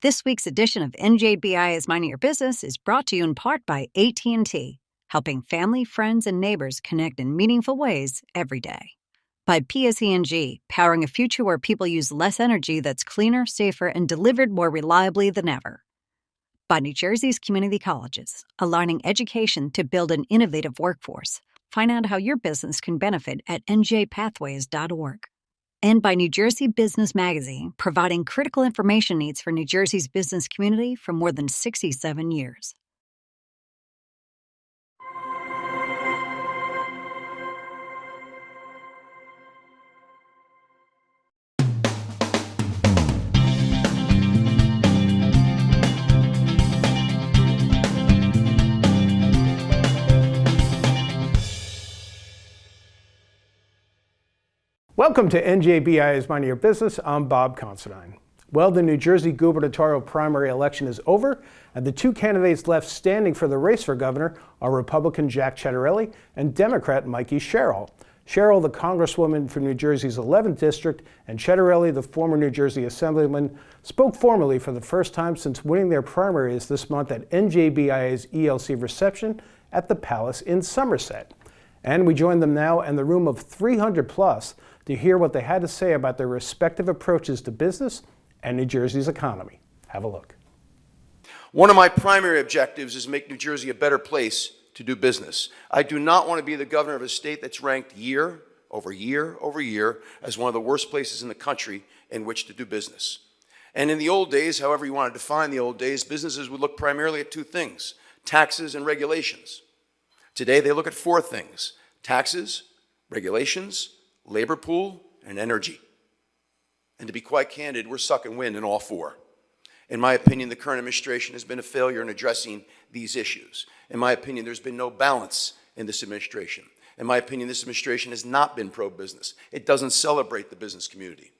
This week's edition of NJBI is Minding Your Business is brought to you in part by AT&T, helping family, friends, and neighbors connect in meaningful ways every day. By PSE&G, powering a future where people use less energy that's cleaner, safer, and delivered more reliably than ever. By New Jersey's community colleges, aligning education to build an innovative workforce. Find out how your business can benefit at njpathways.org. And by New Jersey Business Magazine, providing critical information needs for New Jersey's business community for more than 67 years. Welcome to NJBI's Minding Your Business. I'm Bob Considine. Well, the New Jersey gubernatorial primary election is over, and the two candidates left standing for the race for governor are Republican Jack Ciattarelli and Democrat Mikey Sherrill. Sherrill, the congresswoman from New Jersey's 11th district, and Ciattarelli, the former New Jersey assemblyman, spoke formally for the first time since winning their primaries this month at NJBI's ELC reception at the Palace in Somerset. And we join them now in the room of 300 plus to hear what they had to say about their respective approaches to business and New Jersey's economy. Have a look. One of my primary objectives is make New Jersey a better place to do business. I do not want to be the governor of a state that's ranked year over year over year as one of the worst places in the country in which to do business. And in the old days, however you want to define the old days, businesses would look primarily at two things: taxes and regulations. Today, they look at four things: taxes, regulations, labor pool, and energy. And to be quite candid, we're sucking wind in all four. In my opinion, the current administration has been a failure in addressing these issues. In my opinion, there's been no balance in this administration. In my opinion, this administration has not been pro-business. It doesn't celebrate the business community.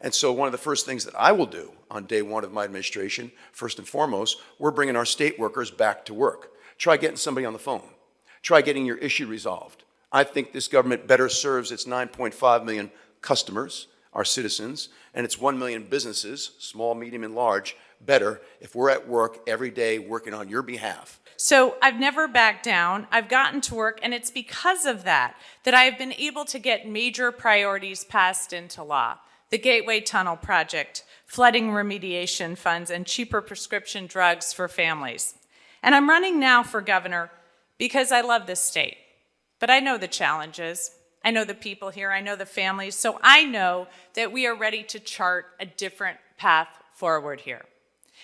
And so one of the first things that I will do on day one of my administration, first and foremost, we're bringing our state workers back to work. Try getting somebody on the phone. Try getting your issue resolved. I think this government better serves its 9.5 million customers, our citizens, and its 1 million businesses, small, medium, and large, better if we're at work every day working on your behalf. So I've never backed down. I've gotten to work, and it's because of that I have been able to get major priorities passed into law. The Gateway Tunnel Project, flooding remediation funds, and cheaper prescription drugs for families. And I'm running now for governor because I love this state. But I know the challenges. I know the people here. I know the families. So I know that we are ready to chart a different path forward here.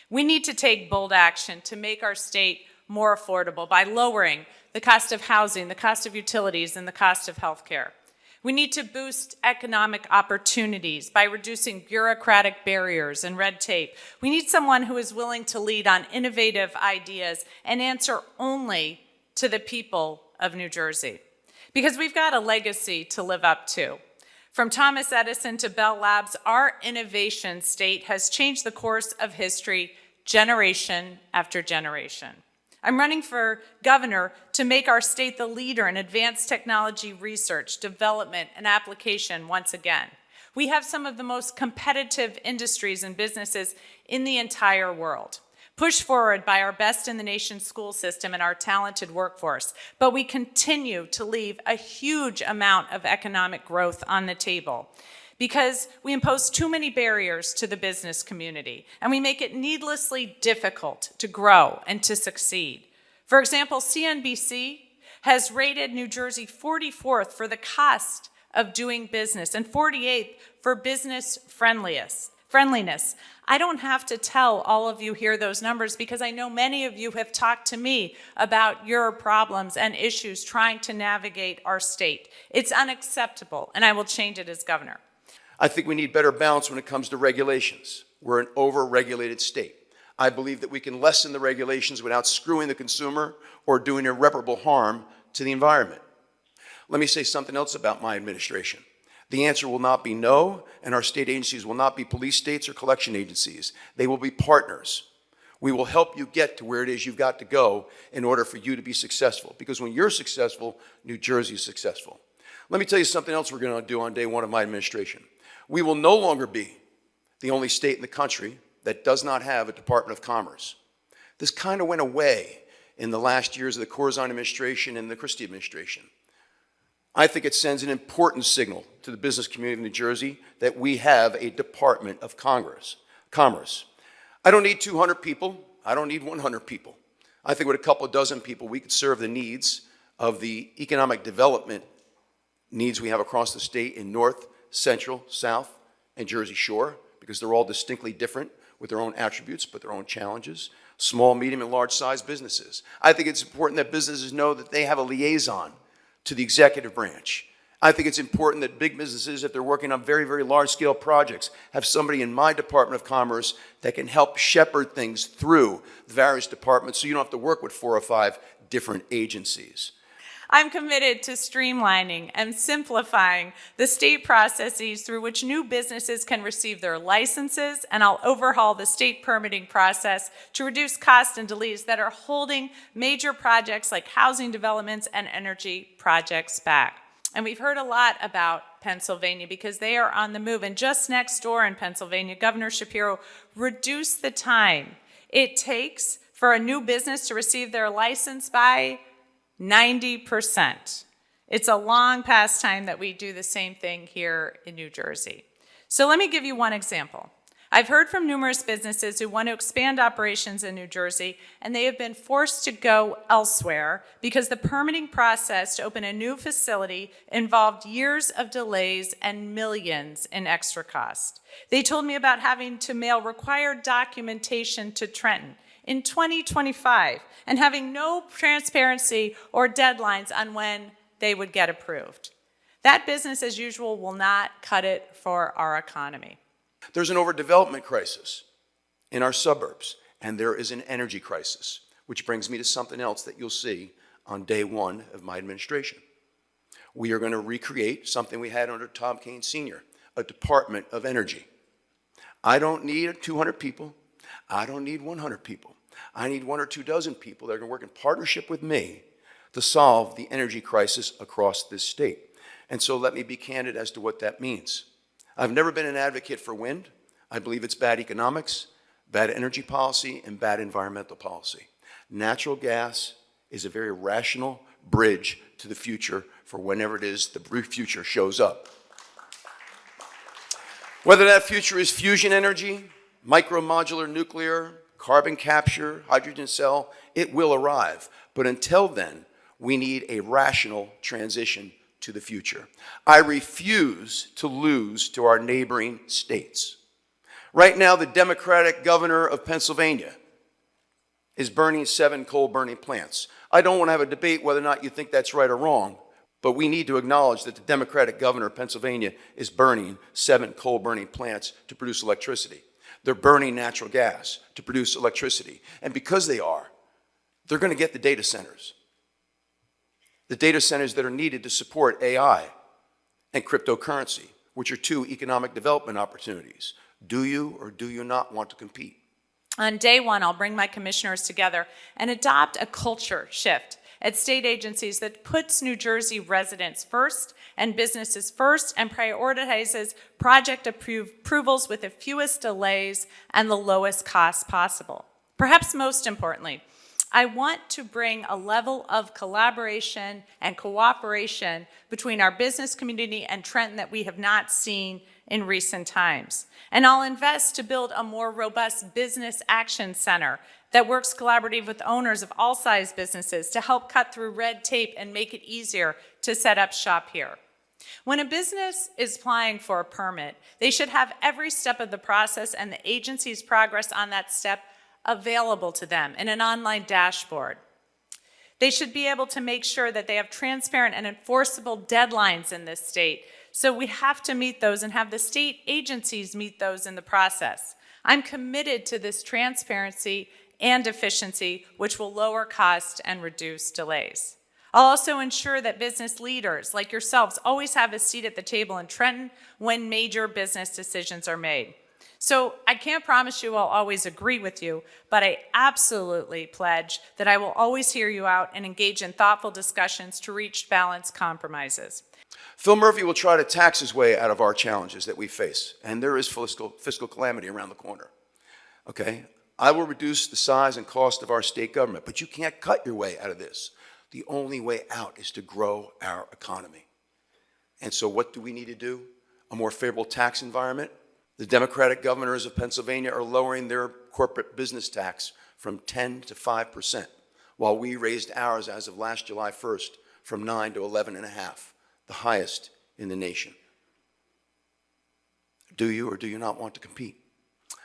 We need to take bold action to make our state more affordable by lowering the cost of housing, the cost of utilities, and the cost of health care. We need to boost economic opportunities by reducing bureaucratic barriers and red tape. We need someone who is willing to lead on innovative ideas and answer only to the people of New Jersey. Because we've got a legacy to live up to. From Thomas Edison to Bell Labs, our innovation state has changed the course of history generation after generation. I'm running for governor to make our state the leader in advanced technology research, development, and application once again. We have some of the most competitive industries and businesses in the entire world, pushed forward by our best-in-the-nation school system and our talented workforce. But we continue to leave a huge amount of economic growth on the table because we impose too many barriers to the business community, and we make it needlessly difficult to grow and to succeed. For example, CNBC has rated New Jersey 44th for the cost of doing business and 48th for business friendliness. I don't have to tell all of you here those numbers because I know many of you have talked to me about your problems and issues trying to navigate our state. It's unacceptable, and I will change it as governor. I think we need better balance when it comes to regulations. We're an over-regulated state. I believe that we can lessen the regulations without screwing the consumer or doing irreparable harm to the environment. Let me say something else about my administration. The answer will not be no, and our state agencies will not be police states or collection agencies. They will be partners. We will help you get to where it is you've got to go in order for you to be successful. Because when you're successful, New Jersey is successful. Let me tell you something else we're going to do on day one of my administration. We will no longer be the only state in the country that does not have a Department of Commerce. This kind of went away in the last years of the Corzine administration and the Christie administration. I think it sends an important signal to the business community of New Jersey that we have a Department of Commerce. I don't need 200 people. I don't need 100 people. I think with a couple of dozen people, we could serve the needs of the economic development needs we have across the state in North, Central, South, and Jersey Shore, because they're all distinctly different with their own attributes, but their own challenges. Small, medium, and large-sized businesses. I think it's important that businesses know that they have a liaison to the executive branch. I think it's important that big businesses, if they're working on very, very large-scale projects, have somebody in my Department of Commerce that can help shepherd things through the various departments so you don't have to work with 4 or 5 different agencies. I'm committed to streamlining and simplifying the state processes through which new businesses can receive their licenses, and I'll overhaul the state permitting process to reduce costs and delays that are holding major projects like housing developments and energy projects back. And we've heard a lot about Pennsylvania because they are on the move. And just next door in Pennsylvania, Governor Shapiro reduced the time it takes for a new business to receive their license by 90%. It's a long past time that we do the same thing here in New Jersey. So let me give you one example. I've heard from numerous businesses who want to expand operations in New Jersey, and they have been forced to go elsewhere because the permitting process to open a new facility involved years of delays and millions in extra cost. They told me about having to mail required documentation to Trenton in 2025 and having no transparency or deadlines on when they would get approved. That business as usual will not cut it for our economy. There's an overdevelopment crisis in our suburbs, and there is an energy crisis, which brings me to something else that you'll see on day 1 of my administration. We are going to recreate something we had under Tom Kean Sr., a Department of Energy. I don't need 200 people. I don't need 100 people. I need 1 or 2 dozen people that are going to work in partnership with me to solve the energy crisis across this state. And so let me be candid as to what that means. I've never been an advocate for wind. I believe it's bad economics, bad energy policy, and bad environmental policy. Natural gas is a very rational bridge to the future for whenever it is the future shows up. Whether that future is fusion energy, micromodular nuclear, carbon capture, hydrogen cell, it will arrive. But until then, we need a rational transition to the future. I refuse to lose to our neighboring states. Right now, the Democratic governor of Pennsylvania is burning 7 coal-burning plants. I don't want to have a debate whether or not you think that's right or wrong, but we need to acknowledge that the Democratic governor of Pennsylvania is burning 7 coal-burning plants to produce electricity. They're burning natural gas to produce electricity. And because they are, they're going to get the data centers. The data centers that are needed to support AI and cryptocurrency, which are 2 economic development opportunities. Do you or do you not want to compete? On day 1, I'll bring my commissioners together and adopt a culture shift at state agencies that puts New Jersey residents first and businesses first and prioritizes project approvals with the fewest delays and the lowest costs possible. Perhaps most importantly, I want to bring a level of collaboration and cooperation between our business community and Trenton that we have not seen in recent times. And I'll invest to build a more robust business action center that works collaboratively with owners of all size businesses to help cut through red tape and make it easier to set up shop here. When a business is applying for a permit, they should have every step of the process and the agency's progress on that step available to them in an online dashboard. They should be able to make sure that they have transparent and enforceable deadlines in this state. So we have to meet those and have the state agencies meet those in the process. I'm committed to this transparency and efficiency, which will lower cost and reduce delays. I'll also ensure that business leaders like yourselves always have a seat at the table in Trenton when major business decisions are made. So I can't promise you I'll always agree with you, but I absolutely pledge that I will always hear you out and engage in thoughtful discussions to reach balanced compromises. Phil Murphy will try to tax his way out of our challenges that we face, and there is fiscal calamity around the corner. okay? I will reduce the size and cost of our state government, but you can't cut your way out of this. The only way out is to grow our economy. And so what do we need to do? A more favorable tax environment. The Democratic governors of Pennsylvania are lowering their corporate business tax from 10 to 5%, while we raised ours as of last July 1st from 9 to 11.5, the highest in the nation. Do you or do you not want to compete?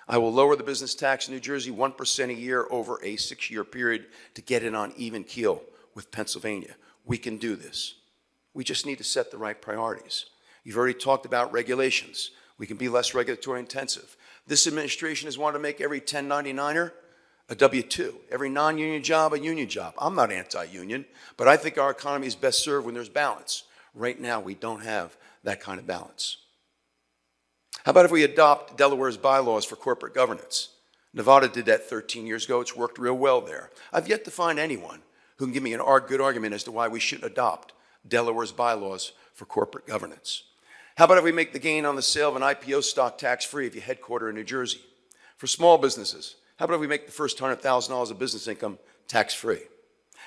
I will lower the business tax in New Jersey 1% a year over a 6-year period to get it on even keel with Pennsylvania. We can do this. We just need to set the right priorities. You've already talked about regulations. We can be less regulatory intensive. This administration has wanted to make every 1099er a W-2, every non-union job a union job. I'm not anti-union, but I think our economy is best served when there's balance. Right now, we don't have that kind of balance. How about if we adopt Delaware's bylaws for corporate governance? Nevada did that 13 years ago. It's worked real well there. I've yet to find anyone who can give me a good argument as to why we should adopt Delaware's bylaws for corporate governance. How about if we make the gain on the sale of an IPO stock tax-free if you headquarter in New Jersey? For small businesses, how about if we make the first $100,000 of business income tax-free?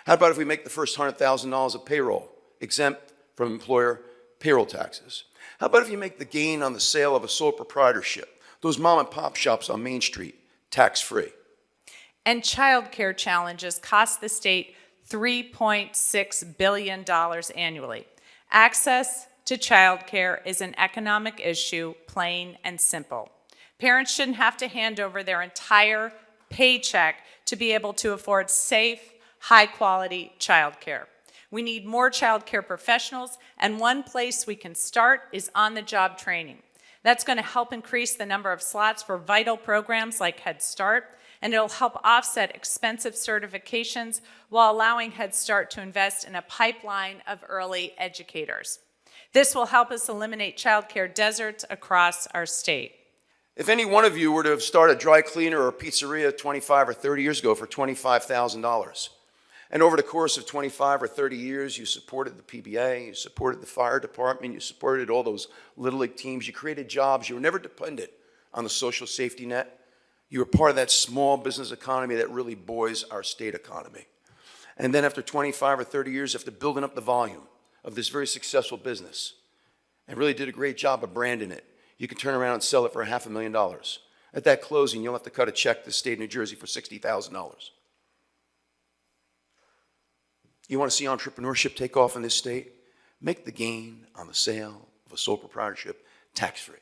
How about if we make the first $100,000 of payroll exempt from employer payroll taxes? How about if you make the gain on the sale of a sole proprietorship, those mom and pop shops on Main Street, tax-free? And childcare challenges cost the state $3.6 billion annually. Access to childcare is an economic issue, plain and simple. Parents shouldn't have to hand over their entire paycheck to be able to afford safe, high-quality childcare. We need more childcare professionals, and one place we can start is on-the-job training. That's going to help increase the number of slots for vital programs like Head Start, and it'll help offset expensive certifications while allowing Head Start to invest in a pipeline of early educators. This will help us eliminate childcare deserts across our state. If any one of you were to have started a dry cleaner or a pizzeria 25 or 30 years ago for $25,000, and over the course of 25 or 30 years, you supported the PBA, you supported the fire department, you supported all those Little League teams, you created jobs, you were never dependent on the social safety net. You were part of that small business economy that really buoys our state economy. And then after 25 or 30 years, after building up the volume of this very successful business, and really did a great job of branding it, you can turn around and sell it for $500,000. At that closing, you'll have to cut a check to the state of New Jersey for $60,000. You want to see entrepreneurship take off in this state? Make the gain on the sale of a sole proprietorship tax-free.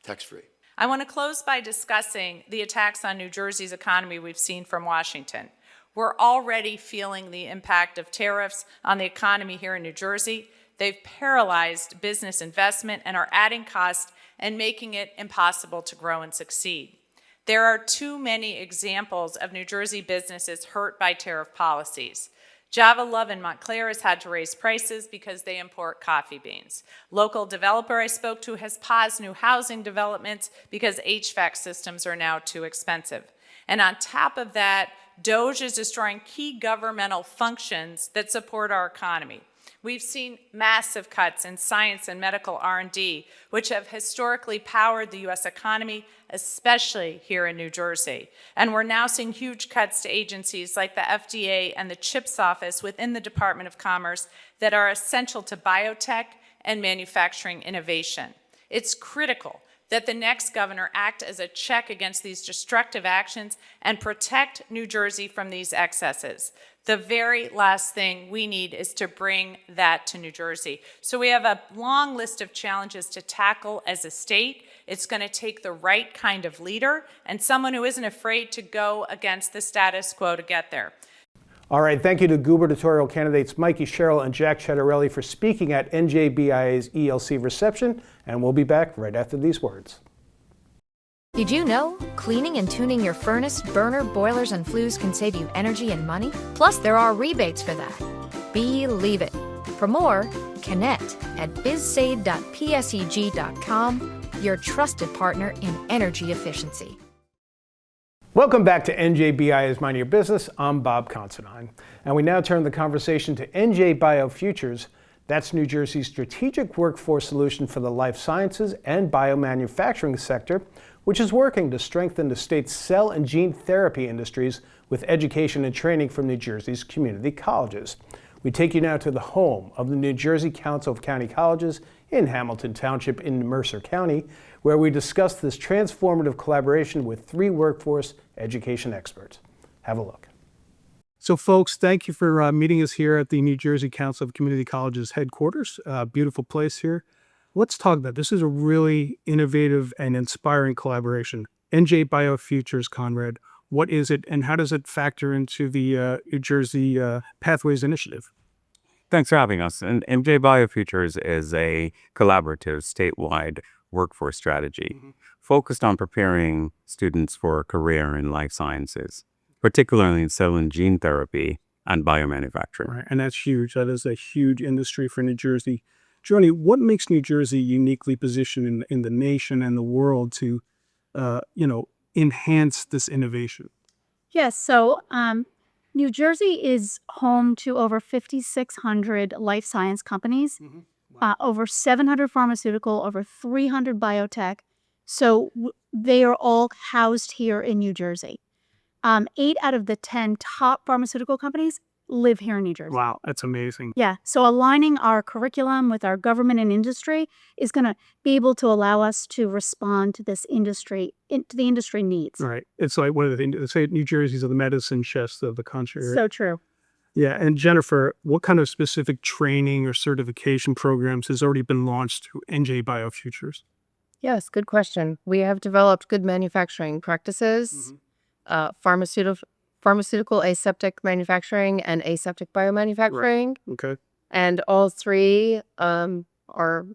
Tax-free. I want to close by discussing the attacks on New Jersey's economy we've seen from Washington. We're already feeling the impact of tariffs on the economy here in New Jersey. They've paralyzed business investment and are adding cost and making it impossible to grow and succeed. There are too many examples of New Jersey businesses hurt by tariff policies. Java Love in Montclair has had to raise prices because they import coffee beans. Local developer I spoke to has paused new housing developments because HVAC systems are now too expensive. And on top of that, DOGE is destroying key governmental functions that support our economy. We've seen massive cuts in science and medical R&D, which have historically powered the U.S. economy, especially here in New Jersey. And we're now seeing huge cuts to agencies like the FDA and the CHIPS office within the Department of Commerce that are essential to biotech and manufacturing innovation. It's critical that the next governor act as a check against these destructive actions and protect New Jersey from these excesses. The very last thing we need is to bring that to New Jersey. So we have a long list of challenges to tackle as a state. It's going to take the right kind of leader and someone who isn't afraid to go against the status quo to get there. All right, thank you to gubernatorial candidates Mikey Sherrill and Jack Ciattarelli for speaking at NJBIA's ELC reception, and we'll be back right after these words. Did you know cleaning and tuning your furnace, burner, boilers, and flues can save you energy and money? Plus, there are rebates for that. Believe it. For more, connect at bizsave.pseg.com, your trusted partner in energy efficiency. Welcome back to NJBIA's Mind Your Business. I'm Bob Considine. And we now turn the conversation to NJ BioFutures. That's New Jersey's strategic workforce solution for the life sciences and biomanufacturing sector, which is working to strengthen the state's cell and gene therapy industries with education and training from New Jersey's community colleges. We take you now to the home of the New Jersey Council of County Colleges in Hamilton Township in Mercer County, where we discuss this transformative collaboration with 3 workforce education experts. Have a look. So folks, thank you for meeting us here at the New Jersey Council of Community Colleges headquarters. Beautiful place here. Let's talk about this. Is a really innovative and inspiring collaboration. NJ BioFutures, Conrad, what is it and how does it factor into the New Jersey Pathways Initiative? Thanks for having us. And NJ BioFutures is a collaborative statewide workforce strategy focused on preparing students for a career in life sciences, particularly in cell and gene therapy and biomanufacturing. Right, and that's huge. That is a huge industry for New Jersey. Joni, what makes New Jersey uniquely positioned in the nation and the world to, enhance this innovation? Yes, so New Jersey is home to over 5,600 life science companies, over 700 pharmaceutical, over 300 biotech. So they are all housed here in New Jersey. 8 out of the 10 top pharmaceutical companies live here in New Jersey. Wow, that's amazing. Yeah, so aligning our curriculum with our government and industry is going to be able to allow us to respond to this industry, to the industry needs. Right. It's like one of the things, they say New Jersey's are the medicine chest of the country. Right? So true. Yeah, and Jennifer, what kind of specific training or certification programs has already been launched through NJ BioFutures? Yes, good question. We have developed good manufacturing practices, pharmaceutical aseptic manufacturing and aseptic biomanufacturing. Okay. And all 3 are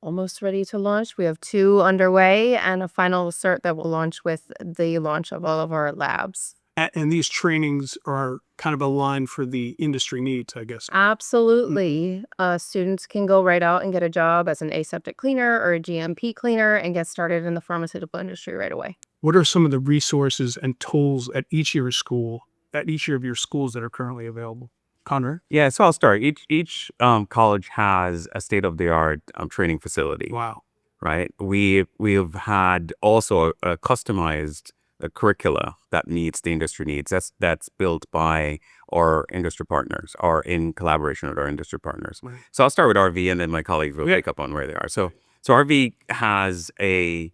almost ready to launch. We have 2 underway and a final cert that will launch with the launch of all of our labs. And these trainings are kind of aligned for the industry needs, I guess. Absolutely. Students can go right out and get a job as an aseptic cleaner or a GMP cleaner and get started in the pharmaceutical industry right away. What are some of the resources and tools at each of your schools that are currently available? Conrad? Yeah, so I'll start. Each college has a state-of-the-art training facility. Wow. Right? We've had also a customized curricula that meets the industry needs. That's built by our industry partners or in collaboration with our industry partners. Right. So I'll start with RV and then my colleagues will pick up on where they are. So RV has a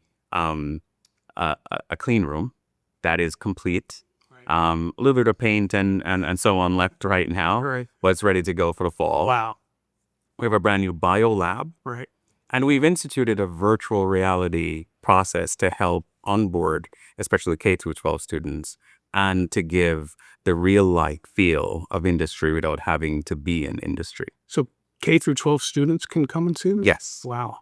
clean room that is complete. A little bit of paint and so on left right now, Right. but it's ready to go for the fall. Wow. We have a brand new bio lab. Right. And we've instituted a virtual reality process to help onboard, especially K-12 students, and to give the real-life feel of industry without having to be in industry. So K-12 students can come and see this? Yes. Wow.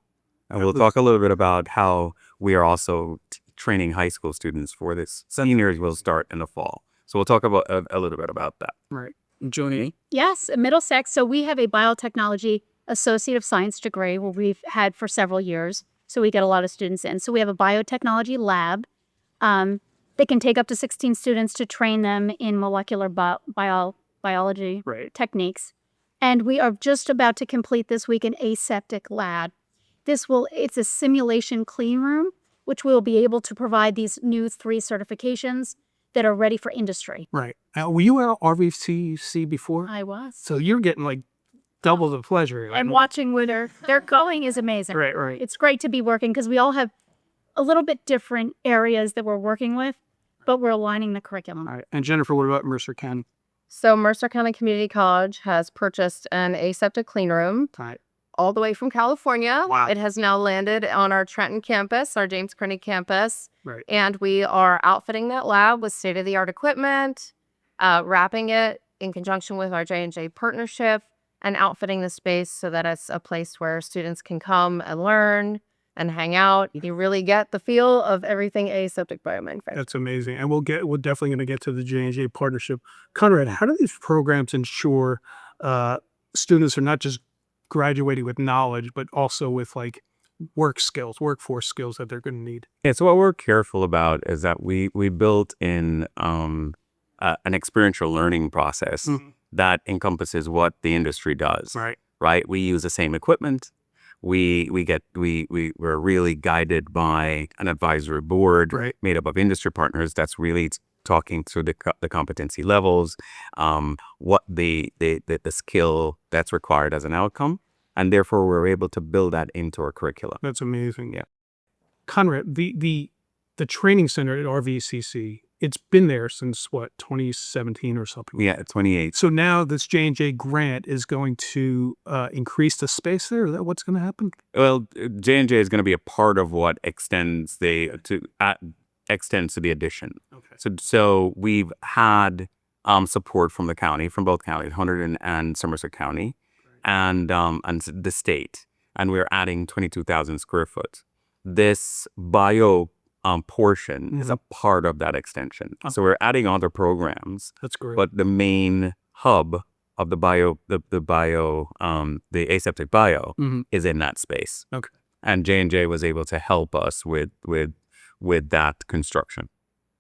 And we'll talk a little bit about how we are also training high school students for this. Seniors will start in the fall. So we'll talk about a little bit about that. Right. Joni? Yes, at Middlesex. So we have a biotechnology Associate of Science degree where we've had for several years. So we get a lot of students in. So we have a biotechnology lab. They can take up to 16 students to train them in molecular biology Right. techniques. And we are just about to complete this week an aseptic lab. It's a simulation clean room, which will be able to provide these new 3 certifications that are ready for industry. Right. Were you at RVCC before? I was. So you're getting like double the pleasure. Like, And watching where they're going is amazing. Right, right. It's great to be working because we all have a little bit different areas that we're working with, but we're aligning the curriculum. All right. And Jennifer, what about Mercer County? So Mercer County Community College has purchased an aseptic clean room All right. all the way from California. Wow. It has now landed on our Trenton campus, our James Kearney campus. Right. And we are outfitting that lab with state-of-the-art equipment, wrapping it in conjunction with our J&J partnership, and outfitting the space so that it's a place where students can come and learn and hang out. You really get the feel of everything aseptic biomanufacturing. That's amazing. And we're definitely going to get to the J&J partnership. Conrad, how do these programs ensure students are not just graduating with knowledge, but also with like workforce skills that they're going to need? Yeah, so what we're careful about is that we built in an experiential learning process that encompasses what the industry does. Right. Right? We use the same equipment. we're really guided by an advisory board Right. made up of industry partners that's really talking through the competency levels, what the skill that's required as an outcome, and therefore we're able to build that into our curriculum. That's amazing. Yeah. Conrad, the training center at RVCC, it's been there since what, 2017 or something? Yeah, 28. So now this J&J grant is going to increase the space there. Is that what's going to happen? Well, J&J is going to be a part of what extends to the addition. Okay. So we've had support from the county, from both counties, Hunterdon and Somerset County, and the state, and we're adding 22,000 square foot. This bio portion is a part of that extension. So we're adding other programs, That's great. but the main hub of the aseptic bio Mhm. is in that space. Okay. And J&J was able to help us with that construction.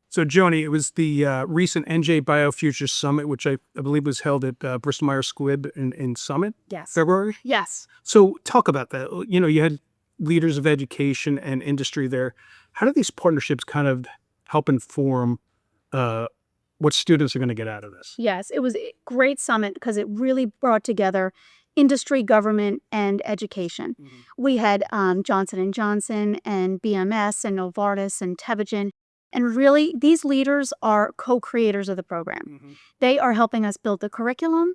So, Joni, it was the recent NJ BioFutures Summit, which I believe was held at Bristol-Myers Squibb in Summit, Yes. February. Yes. So talk about that. You had leaders of education and industry there. How do these partnerships kind of help inform what students are going to get out of this? Yes, it was a great summit because it really brought together industry, government, and education. We had Johnson & Johnson and BMS and Novartis and Tevagen. And really, these leaders are co-creators of the program. They are helping us build the curriculum.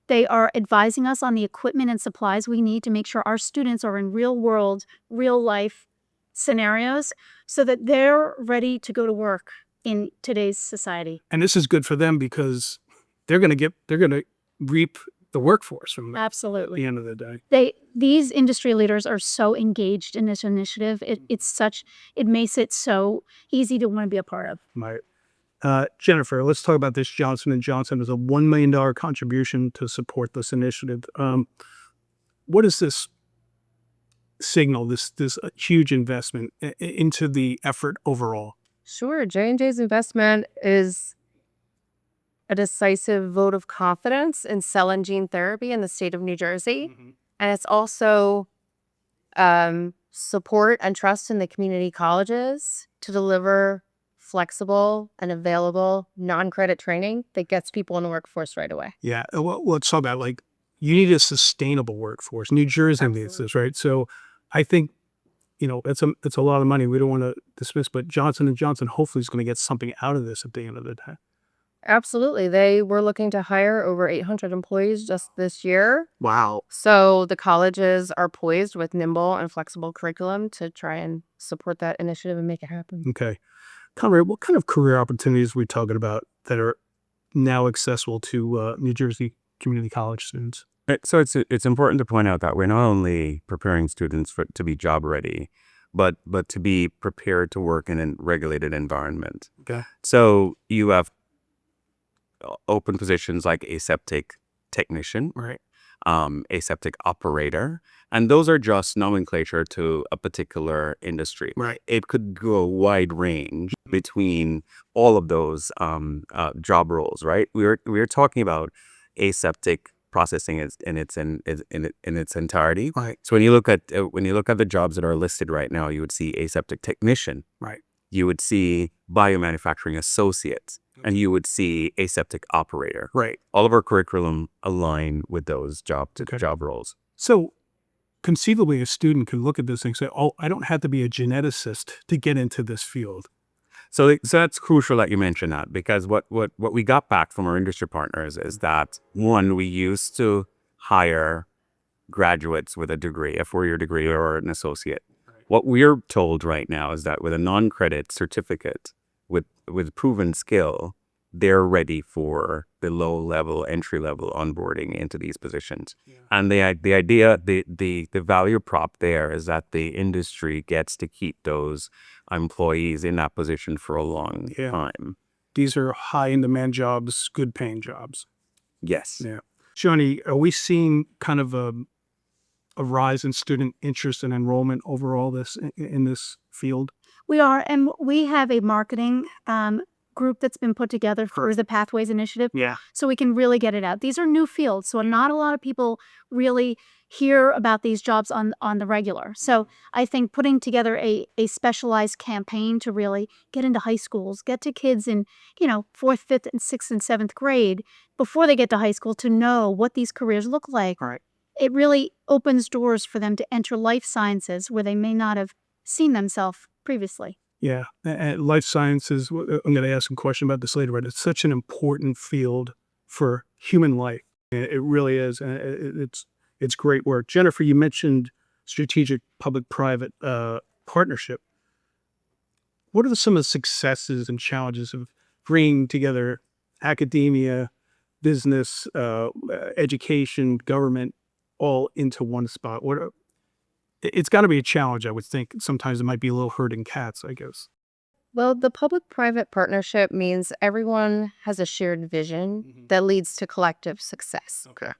They are advising us on the equipment and supplies we need to make sure our students are in real world, real life scenarios so that they're ready to go to work in today's society. And this is good for them because they're going to reap the workforce from the Absolutely. end of the day. These industry leaders are so engaged in this initiative. It makes it so easy to want to be a part of. Right. Jennifer, let's talk about this. Johnson & Johnson is a $1 million contribution to support this initiative. What does this signal, this huge investment into the effort overall? Sure. J&J's investment is a decisive vote of confidence in cell and gene therapy in the state of New Jersey. And it's also support and trust in the community colleges to deliver flexible and available non-credit training that gets people in the workforce right away. Yeah. Well, let's talk about you need a sustainable workforce. New Jersey needs this, right? So I think, it's a lot of money. We don't want to dismiss, but Johnson & Johnson hopefully is going to get something out of this at the end of the day. Absolutely. They were looking to hire over 800 employees just this year. Wow. So the colleges are poised with nimble and flexible curriculum to try and support that initiative and make it happen. Okay. Conrad, what kind of career opportunities are we talking about that are now accessible to New Jersey community college students? So it's important to point out that we're not only preparing students to be job ready, but to be prepared to work in a regulated environment. Okay. So you have open positions like aseptic technician, Right. aseptic operator, and those are just nomenclature to a particular industry. Right. It could go a wide range between all of those job roles. Right. We're talking about aseptic processing in its entirety. Right. So when you look at the jobs that are listed right now, you would see aseptic technician. Right. You would see biomanufacturing associate, and you would see aseptic operator. Right. All of our curriculum align with those job roles. So conceivably, a student could look at this and say, oh, I don't have to be a geneticist to get into this field. So that's crucial that you mention that, because what we got back from our industry partners is that, one, we used to hire graduates with a degree, a 4-year degree or an associate. What we're told right now is that with a non-credit certificate, with proven skill, they're ready for the low-level, entry-level onboarding into these positions. Yeah. And the idea, the value prop there is that the industry gets to keep those employees in that position for a long time. These are high-in-demand jobs, good-paying jobs. Yes. Yeah. Joni, are we seeing kind of a rise in student interest and enrollment overall in this field? We are, and we have a marketing group that's been put together through the Pathways Initiative. Yeah. So we can really get it out. These are new fields, so not a lot of people really hear about these jobs on the regular. So I think putting together a specialized campaign to really get into high schools, get to kids in, 4th, 5th, and 6th and 7th grade before they get to high school to know what these careers look like. Right. It really opens doors for them to enter life sciences where they may not have seen themselves previously. Yeah. And life sciences, I'm going to ask a question about this later, but it's such an important field for human life. It really is. And it's great work. Jennifer, you mentioned strategic public-private partnership. What are some of the successes and challenges of bringing together academia, business, education, government, all into one spot? It's got to be a challenge, I would think. Sometimes it might be a little herding cats, I guess. Well, the public-private partnership means everyone has a shared vision that leads to collective success. Okay.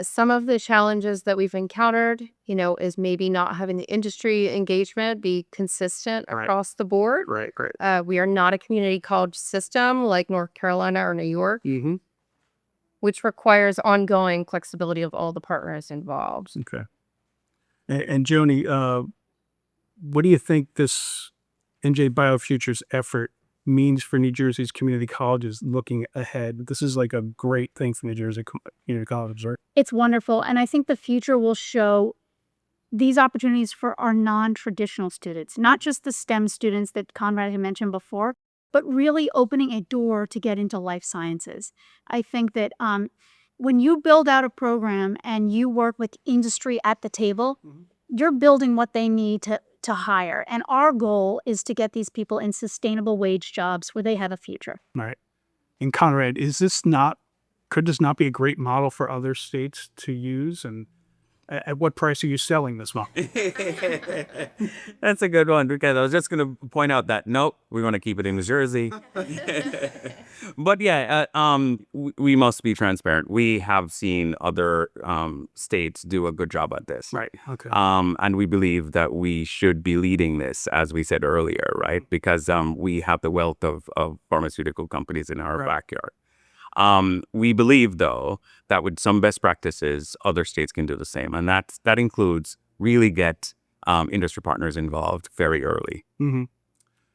Some of the challenges that we've encountered, is maybe not having the industry engagement be consistent across the board. Right. We are not a community college system like North Carolina or New York, which requires ongoing flexibility of all the partners involved. Okay. And Joni, what do you think this NJ BioFutures effort means for New Jersey's community colleges looking ahead? This is like a great thing for New Jersey community colleges, right? It's wonderful. And I think the future will show these opportunities for our non-traditional students, not just the STEM students that Conrad had mentioned before, but really opening a door to get into life sciences. I think that when you build out a program and you work with industry at the table, you're building what they need to hire. And our goal is to get these people in sustainable wage jobs where they have a future. Right. And Conrad, could this not be a great model for other states to use? And at what price are you selling this model? That's a good one, because I was just going to point out that, nope, we want to keep it in New Jersey. But yeah, we must be transparent. We have seen other states do a good job at this. Right. Okay. And we believe that we should be leading this, as we said earlier, right? Because we have the wealth of pharmaceutical companies in our backyard. We believe, though, that with some best practices, other states can do the same. And that includes really get industry partners involved very early,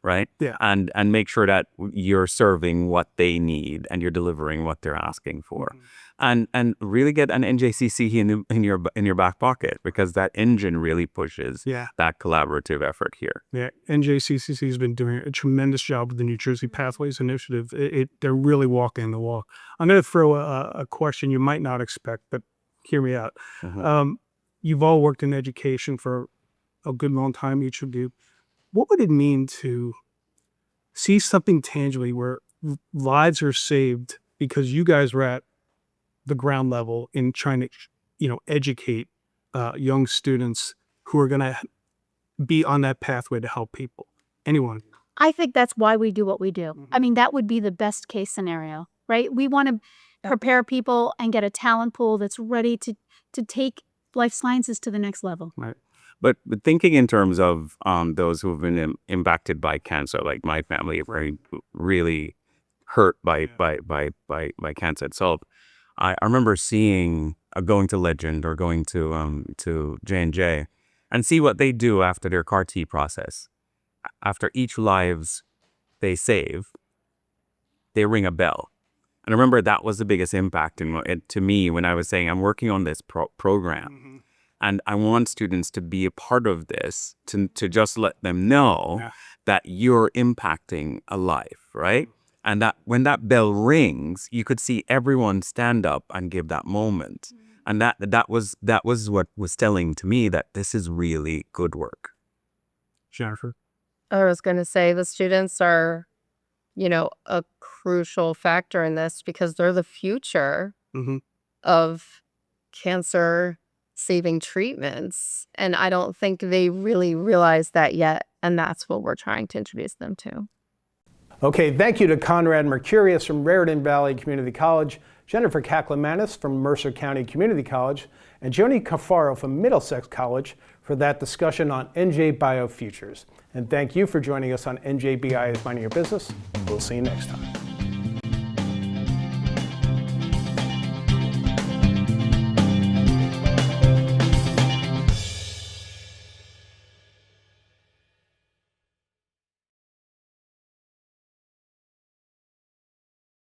right? Yeah. And make sure that you're serving what they need and you're delivering what they're asking for. And really get an NJCC in your back pocket, because that engine really pushes that collaborative effort here. Yeah, NJCCC has been doing a tremendous job with the New Jersey Pathways Initiative. They're really walking the walk. I'm going to throw a question you might not expect, but hear me out. You've all worked in education for a good long time, each of you. What would it mean to see something tangibly where lives are saved because you guys were at the ground level in trying to, educate young students who are going to be on that pathway to help people? Anyone? I think that's why we do what we do. I mean, that would be the best case scenario, right? We want to prepare people and get a talent pool that's ready to take life sciences to the next level. Right. But thinking in terms of those who have been impacted by cancer, like my family, very really hurt by cancer itself. I remember going to Legend or going to J&J and see what they do after their CAR T process. After each lives they save, they ring a bell. And I remember that was the biggest impact to me when I was saying, I'm working on this program. And I want students to be a part of this, to just let them know that you're impacting a life, right? And that when that bell rings, you could see everyone stand up and give that moment. And that was what was telling to me that this is really good work. Jennifer? I was going to say the students are, a crucial factor in this because they're the future of cancer saving treatments. And I don't think they really realize that yet. And that's what we're trying to introduce them to. Okay, thank you to Conrad Mercurius from Raritan Valley Community College, Jennifer Kaklamanis from Mercer County Community College, and Joni Cafaro from Middlesex College for that discussion on NJ Bio Futures. And thank you for joining us on NJBI is Minding Your Business. We'll see you next time.